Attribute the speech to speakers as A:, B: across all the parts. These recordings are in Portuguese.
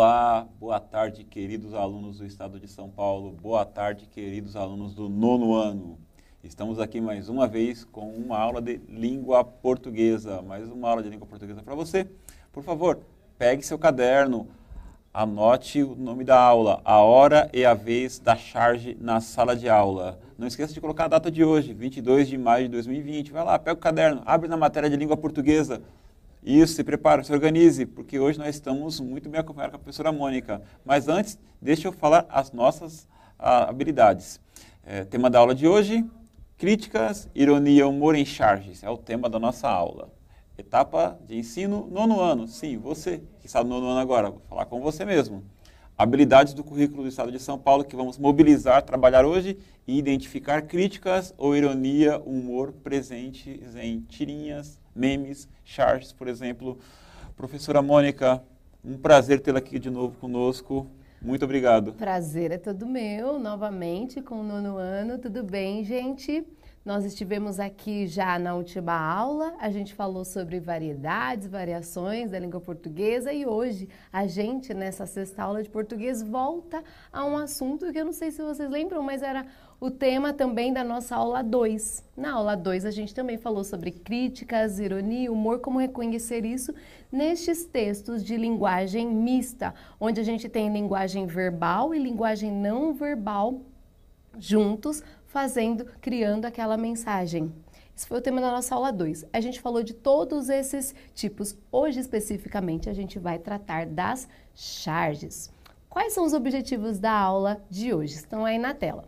A: Olá, boa tarde, queridos alunos do Estado de São Paulo. Boa tarde, queridos alunos do 9º ano. Estamos aqui mais uma vez com uma aula de língua portuguesa. Mais uma aula de língua portuguesa para você. Por favor, pegue seu caderno, anote o nome da aula, a hora e a vez da charge na sala de aula. Não esqueça de colocar a data de hoje, 22 de maio de 2020. Vai lá, pega o caderno, abre na matéria de língua portuguesa. Isso, se prepara, se organize, porque hoje nós estamos muito bem acompanhados com a professora Mônica. Mas antes, deixa eu falar as nossas habilidades. Tema da aula de hoje, críticas, ironia, humor em charges. É o tema da nossa aula. Etapa de ensino, 9º ano. Sim, você que está no 9º ano agora, vou falar com você mesmo. Habilidades do currículo do Estado de São Paulo que vamos mobilizar, trabalhar hoje e identificar críticas ou ironia, humor presentes em tirinhas, memes, charges, por exemplo. Professora Mônica, um prazer tê-la aqui de novo conosco. Muito obrigado.
B: Prazer é todo meu, novamente com o 9º ano. Tudo bem, gente? Nós estivemos aqui já na última aula, a gente falou sobre variedades, variações da língua portuguesa e hoje a gente, nessa 6ª aula de português, volta a um assunto que eu não sei se vocês lembram, mas era o tema também da nossa aula 2. Na aula 2 a gente também falou sobre críticas, ironia, humor, como reconhecer isso nestes textos de linguagem mista, onde a gente tem linguagem verbal e linguagem não verbal juntos, criando aquela mensagem. Esse foi o tema da nossa aula 2. A gente falou de todos esses tipos. Hoje, especificamente, a gente vai tratar das charges. Quais são os objetivos da aula de hoje? Estão aí na tela.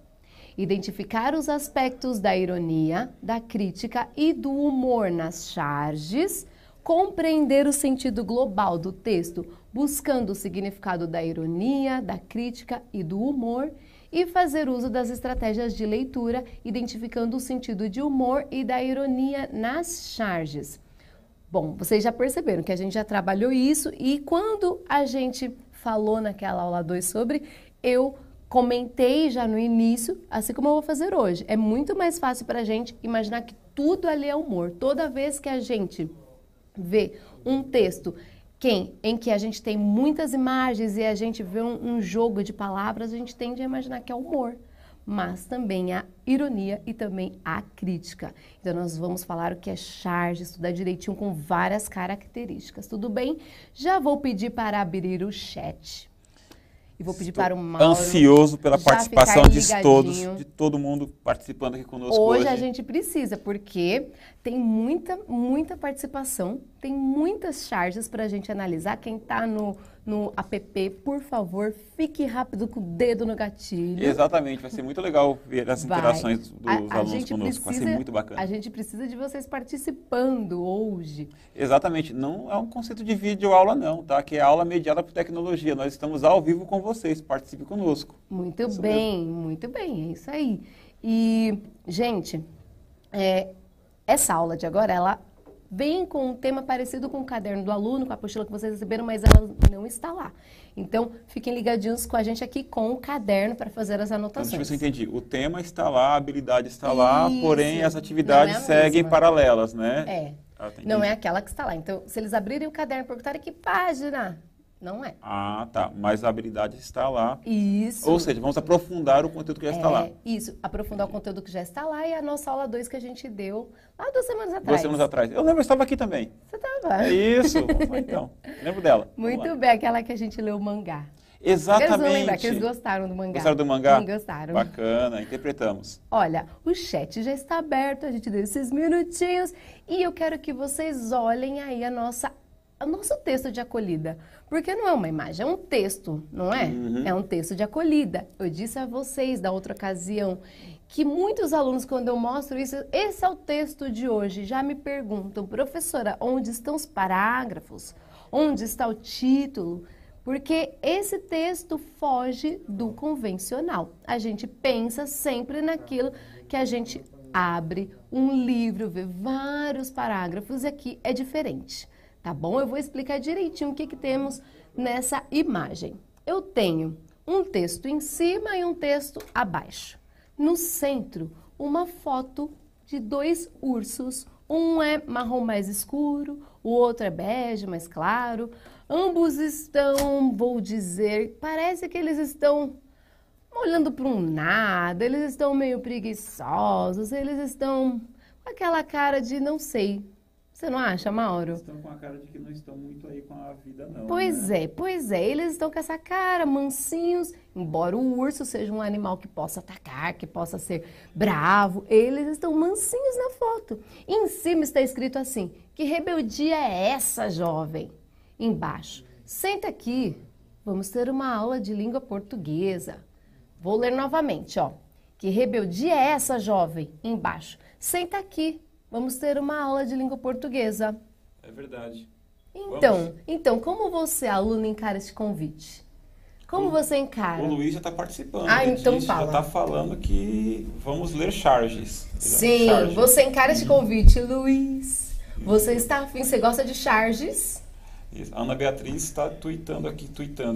B: Identificar os aspectos da ironia, da crítica e do humor nas charges, compreender o sentido global do texto, buscando o significado da ironia, da crítica e do humor, e fazer uso das estratégias de leitura, identificando o sentido de humor e da ironia nas charges. Bom, vocês já perceberam que a gente já trabalhou isso e quando a gente falou naquela aula 2 sobre, eu comentei já no início, assim como eu vou fazer hoje. É muito mais fácil para a gente imaginar que tudo ali é humor. Toda vez que a gente vê um texto em que a gente tem muitas imagens e a gente vê um jogo de palavras, a gente tende a imaginar que é humor, mas também a ironia e também a crítica. Então, nós vamos falar o que é charge, estudar direitinho com várias características, tudo bem? Já vou pedir para abrir o chat. E vou pedir para o Mauro
A: ansioso pela participação de todo mundo participando aqui conosco hoje.
B: Hoje a gente precisa, porque tem muita participação, tem muitas charges para a gente analisar. Quem está no app, por favor, fique rápido com o dedo no gatilho.
A: Exatamente, vai ser muito legal ver as interações dos alunos conosco, vai ser muito bacana.
B: A gente precisa de vocês participando hoje.
A: Exatamente, não é um conceito de vídeo aula não, tá? Que é aula mediada por tecnologia, nós estamos ao vivo com vocês, participe conosco.
B: Muito bem, é isso aí. E, gente, essa aula de agora, ela vem com um tema parecido com o caderno do aluno, com a apostila que vocês receberam, mas ela não está lá. Então, fiquem ligadinhos com a gente aqui com o caderno para fazer as anotações.
A: Então, deixa eu ver se eu entendi. O tema está lá, a habilidade está lá, porém as atividades seguem paralelas, né?
B: Não é aquela que está lá. Então, se eles abrirem o caderno e perguntarem que página, não é.
A: Ah, tá. Mas a habilidade está lá.
B: Isso.
A: Ou seja, vamos aprofundar o conteúdo que já está lá.
B: Isso, aprofundar o conteúdo que já está lá e a nossa aula 2 que a gente deu há 2 semanas atrás.
A: 2 semanas atrás. Eu lembro, eu estava aqui também.
B: Você estava.
A: É isso. Vamos lá, então. Lembro dela.
B: Muito bem, aquela que a gente leu o mangá.
A: Exatamente.
B: Eles vão lembrar que eles gostaram do mangá.
A: Gostaram do mangá?
B: Gostaram.
A: Bacana, interpretamos.
B: Olha, o chat já está aberto, a gente deu esses minutinhos e eu quero que vocês olhem aí o nosso texto de acolhida. Porque não é uma imagem, é um texto, não é?
A: Uhum.
B: É um texto de acolhida. Eu disse a vocês da outra ocasião que muitos alunos, quando eu mostro isso, esse é o texto de hoje, já me perguntam, professora, onde estão os parágrafos? Onde está o título? Porque esse texto foge do convencional. A gente pensa sempre naquilo que a gente abre um livro, vê vários parágrafos e aqui é diferente. Tá bom? Eu vou explicar direitinho o que temos nessa imagem. Eu tenho um texto em cima e um texto abaixo. No centro, uma foto de 2 ursos. Um é marrom mais escuro, o outro é bege, mais claro. Ambos estão, vou dizer, parece que eles estão olhando para um nada, eles estão meio preguiçosos, eles estão com aquela cara de não sei. Você não acha, Mauro?
A: Estão com a cara de que não estão muito aí com a vida, não.
B: Pois é. Eles estão com essa cara, mansinhos. Embora o urso seja um animal que possa atacar, que possa ser bravo, eles estão mansinhos na foto. E em cima está escrito assim: que rebeldia é essa, jovem? Embaixo: senta aqui, vamos ter uma aula de língua portuguesa. Vou ler novamente, ó. Que rebeldia é essa, jovem? Embaixo: senta aqui, vamos ter uma aula de língua portuguesa.
A: É verdade.
B: Então, como você, aluno, encara esse convite? Como você encara?
A: O Luiz já está participando.
B: Então fala.
A: Já está falando que vamos ler charges.
B: Sim, você encara esse convite, Luiz. Você está afim, você gosta de charges?
A: A Ana Beatriz está tweetando,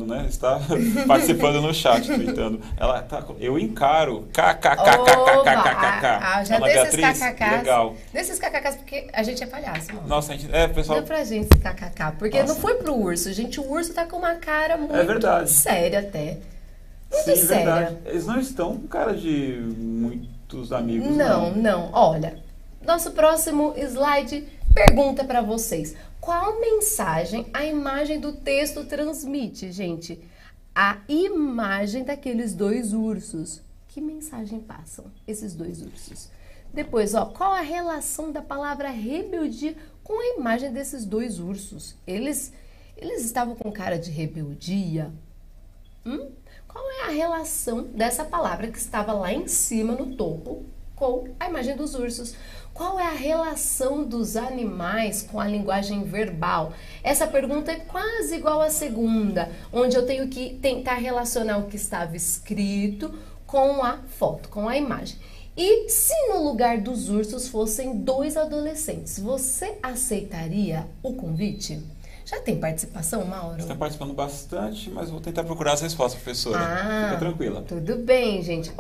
A: né? Está participando no chat, tweetando. Ela tá, eu encaro.
B: Já
A: Ana
B: desses
A: Beatriz,
B: kkks.
A: legal.
B: Desses kkks, porque a gente é palhaço, mano.
A: Nossa, a gente, pessoal.
B: Deu pra gente esse kkk, porque não foi pro urso, gente. O urso tá com uma cara muito séria até. Muito séria.
A: Verdade. Eles não estão com cara de muitos amigos,
B: não. Olha, nosso próximo slide pergunta pra vocês. Qual mensagem a imagem do texto transmite, gente? A imagem daqueles dois ursos. Que mensagem passam esses dois ursos? Depois, qual a relação da palavra rebeldia com a imagem desses dois ursos? Eles estavam com cara de rebeldia? Qual é a relação dessa palavra que estava lá em cima, no topo, com a imagem dos ursos? Qual é a relação dos animais com a linguagem verbal? Essa pergunta é quase igual à segunda, onde eu tenho que tentar relacionar o que estava escrito com a foto, com a imagem. E se no lugar dos ursos fossem dois adolescentes, você aceitaria o convite? Já tem participação, Mauro?
A: Está participando bastante, mas vou tentar procurar as respostas, professora. Fica tranquila.
B: Tudo bem, gente.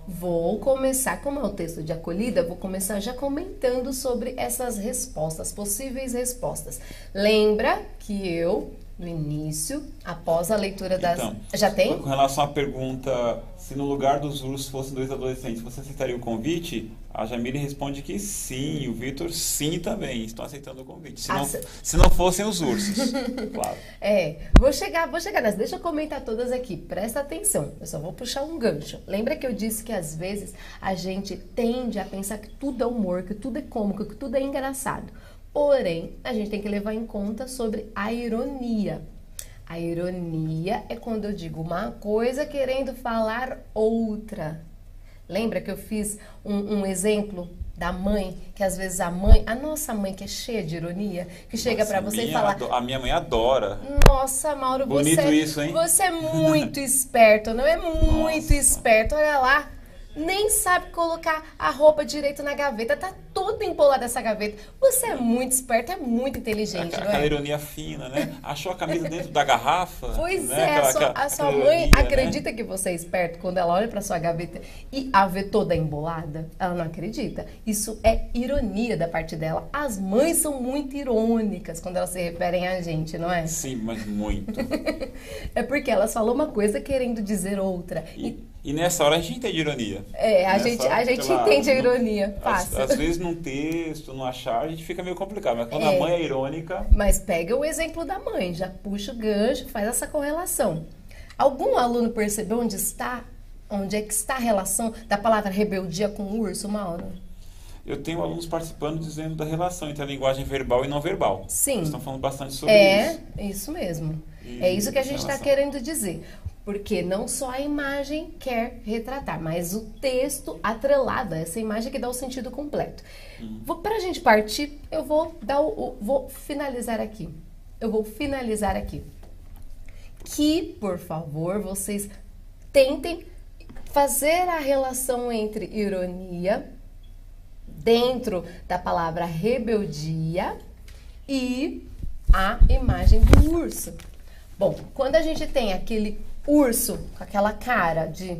B: Vou começar, como é o texto de acolhida, vou começar já comentando sobre essas respostas, possíveis respostas. Lembra que eu, no início, após a leitura das... Já tem?
A: Com relação à pergunta, se no lugar dos ursos fossem dois adolescentes, você aceitaria o convite? A Jamile responde que sim, e o Vitor sim também, estão aceitando o convite. Se não fossem os ursos, claro.
B: Vou chegar nessa. Deixa eu comentar todas aqui, presta atenção, eu só vou puxar um gancho. Lembra que eu disse que às vezes a gente tende a pensar que tudo é humor, que tudo é cômico, que tudo é engraçado. Porém, a gente tem que levar em conta sobre a ironia. A ironia é quando eu digo uma coisa querendo falar outra. Lembra que eu fiz um exemplo da mãe, que às vezes a nossa mãe que é cheia de ironia, que chega pra você e fala...
A: A minha mãe adora.
B: Nossa, Mauro,
A: isso, hein?
B: Você é muito esperto, não é muito esperto, olha lá. Nem sabe colocar a roupa direito na gaveta, tá toda empolada essa gaveta. Você é muito esperto, é muito inteligente, não é?
A: Aquela ironia fina, né? Achou a camisa dentro da garrafa?
B: Pois
A: né?
B: A sua mãe acredita que você é esperto quando ela olha pra sua gaveta e a vê toda embolada? Ela não acredita. Isso é ironia da parte dela. As mães são muito irônicas quando elas se referem a gente, não é?
A: Sim, mas muito.
B: É porque elas falam uma coisa querendo dizer outra.
A: E nessa hora a gente entende ironia.
B: A gente entende a ironia, fácil.
A: Às vezes num texto, num achar, a gente fica meio complicado. Mas quando a mãe é irônica...
B: Mas pega o exemplo da mãe, já puxa o gancho, faz essa correlação. Algum aluno percebeu onde é que está a relação da palavra rebeldia com urso, Mauro?
A: Eu tenho alunos participando dizendo da relação entre a linguagem verbal e não verbal.
B: Sim.
A: Eles estão falando bastante sobre isso.
B: Isso mesmo. É isso que a gente está querendo dizer. Porque não só a imagem quer retratar, mas o texto atrelado a essa imagem que dá o sentido completo. Para a gente partir, eu vou finalizar aqui. Que, por favor, vocês tentem fazer a relação entre ironia dentro da palavra rebeldia e a imagem do urso. Bom, quando a gente tem aquele urso com aquela cara de...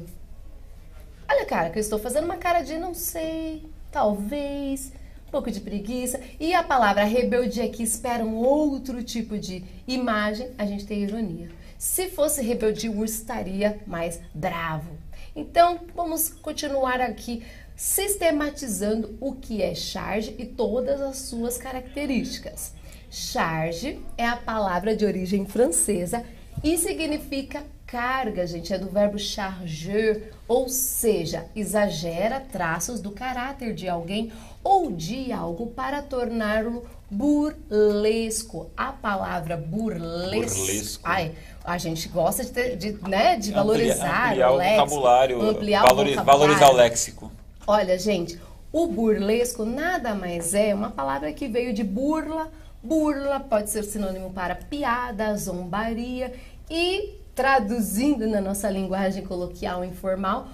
B: Olha a cara que eu estou fazendo, uma cara de não sei, talvez, um pouco de preguiça. E a palavra rebeldia, que espera um outro tipo de imagem, a gente tem ironia. Se fosse rebeldia, o urso estaria mais bravo. Então, vamos continuar aqui sistematizando o que é charge e todas as suas características. Charge é a palavra de origem francesa e significa carga, gente, é do verbo charger, ou seja, exagera traços do caráter de alguém ou de algo para torná-lo burlesco. A palavra burlesco. Ai, a gente gosta de valorizar
A: ampliar
B: o léxico,
A: vocabulário,
B: vocabulário.
A: valorizar o léxico.
B: Olha, gente, o burlesco nada mais é uma palavra que veio de burla. Burla pode ser sinônimo para piada, zombaria e, traduzindo na nossa linguagem coloquial e informal,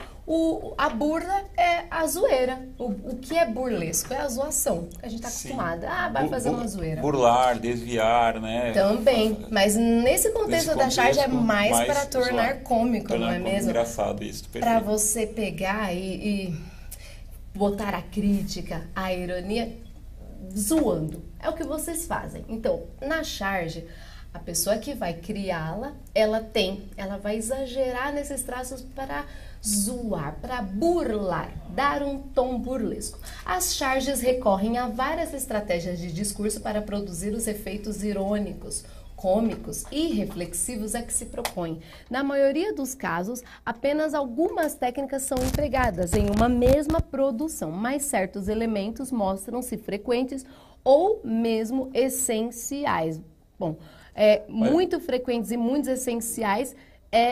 B: a burla é a zoeira. O que é burlesco? É a zoação. A gente está acostumada. Vai fazer uma zoeira.
A: Burlar, desviar, né?
B: Também. Mas nesse contexto da charge é mais para tornar cômico, não é mesmo?
A: Engraçado isso.
B: Para você pegar e botar a crítica, a ironia, zoando. É o que vocês fazem. Então, na charge, a pessoa que vai criá-la, ela vai exagerar nesses traços para zoar, para burlar, dar um tom burlesco. As charges recorrem a várias estratégias de discurso para produzir os efeitos irônicos, cômicos e reflexivos a que se propõe. Na maioria dos casos, apenas algumas técnicas são empregadas em uma mesma produção, mas certos elementos mostram-se frequentes ou mesmo essenciais. Bom, muito frequentes e muito essenciais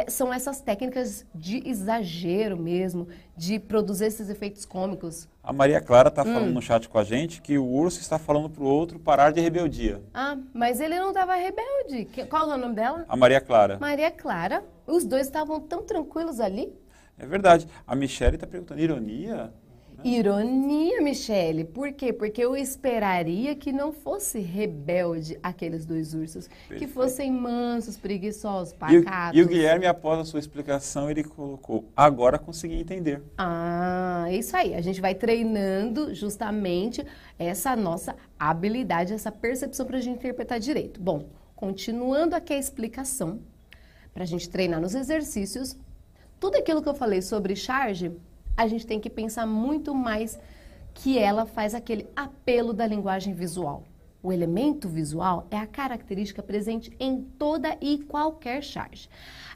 B: são essas técnicas de exagero mesmo, de produzir esses efeitos cômicos.
A: A Maria Clara está falando no chat com a gente que o urso está falando para o outro parar de rebeldia.
B: Mas ele não estava rebelde. Qual é o nome dela?
A: A Maria Clara.
B: Maria Clara. Os dois estavam tão tranquilos ali.
A: É verdade. A Michele está perguntando, ironia?
B: Ironia, Michele. Por quê? Porque eu esperaria que não fosse rebelde aqueles dois ursos. Perfeito. Que fossem mansos, preguiçosos, pacatos.
A: E o Guilherme, após a sua explicação, ele colocou, agora consegui entender.
B: É isso aí. A gente vai treinando justamente essa nossa habilidade, essa percepção para a gente interpretar direito. Bom, continuando aqui a explicação, para a gente treinar nos exercícios, tudo aquilo que eu falei sobre charge, a gente tem que pensar muito mais que ela faz aquele apelo da linguagem visual. O elemento visual é a característica presente em toda e qualquer charge.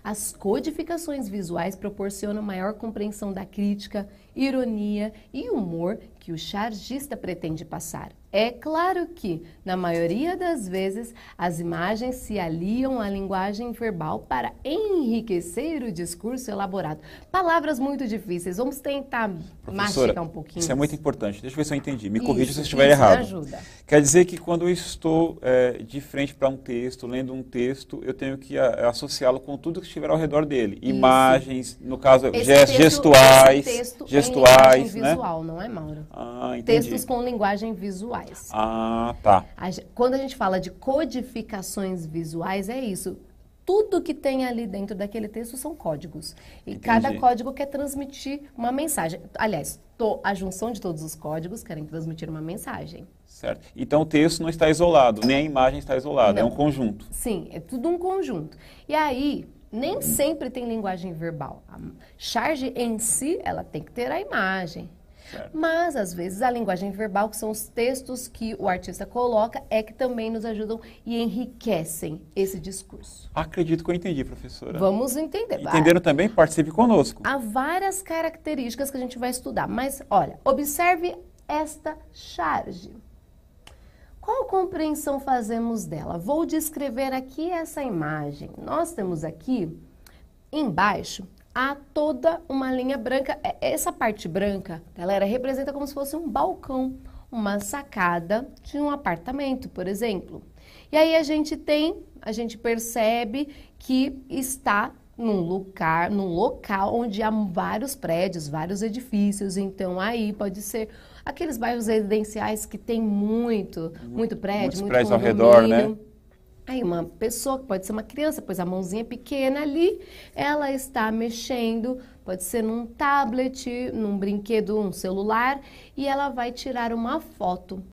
B: As codificações visuais proporcionam maior compreensão da crítica, ironia e humor que o chargista pretende passar. É claro que, na maioria das vezes, as imagens se aliam à linguagem verbal para enriquecer o discurso elaborado. Palavras muito difíceis, vamos tentar mastigar um pouquinho.
A: Isso é muito importante. Deixa eu ver se eu entendi. Me corrija se eu estiver errado.
B: Ajuda.
A: Quer dizer que quando eu estou de frente para um texto, lendo um texto, eu tenho que associá-lo com tudo que estiver ao redor dele. Isso. Imagens, no caso, gestuais,
B: linguagem
A: né?
B: visual, não é, Mauro?
A: Entendi.
B: Textos com linguagem visuais.
A: Tá.
B: Quando a gente fala de codificações visuais, é isso. Tudo que tem ali dentro daquele texto são códigos. E
A: Entendi.
B: Cada código quer transmitir uma mensagem. Aliás, a junção de todos os códigos querem transmitir uma mensagem.
A: Certo. Então o texto não está isolado, nem a imagem está isolada,
B: não.
A: É um conjunto.
B: Sim, é tudo um conjunto. E aí, nem sempre tem linguagem verbal. A charge em si, ela tem que ter a imagem.
A: Certo.
B: Mas, às vezes, a linguagem verbal, que são os textos que o artista coloca, é que também nos ajudam e enriquecem esse discurso.
A: Acredito que eu entendi, professora.
B: Vamos entender.
A: Entenderam também? Participe conosco.
B: Há várias características que a gente vai estudar, mas, olha, observe esta charge. Qual compreensão fazemos dela? Vou descrever aqui essa imagem. Nós temos aqui, embaixo, há toda uma linha branca. Essa parte branca, galera, representa como se fosse um balcão, uma sacada de um apartamento, por exemplo. E aí a gente percebe que está num local onde há vários prédios, vários edifícios. Então aí pode ser aqueles bairros residenciais que tem muito prédio,
A: muitos
B: muito
A: prédios ao
B: condomínio.
A: redor, né?
B: Aí uma pessoa, que pode ser uma criança, pois a mãozinha pequena ali, ela está mexendo, pode ser num tablet, num brinquedo, um celular, e ela vai tirar uma foto.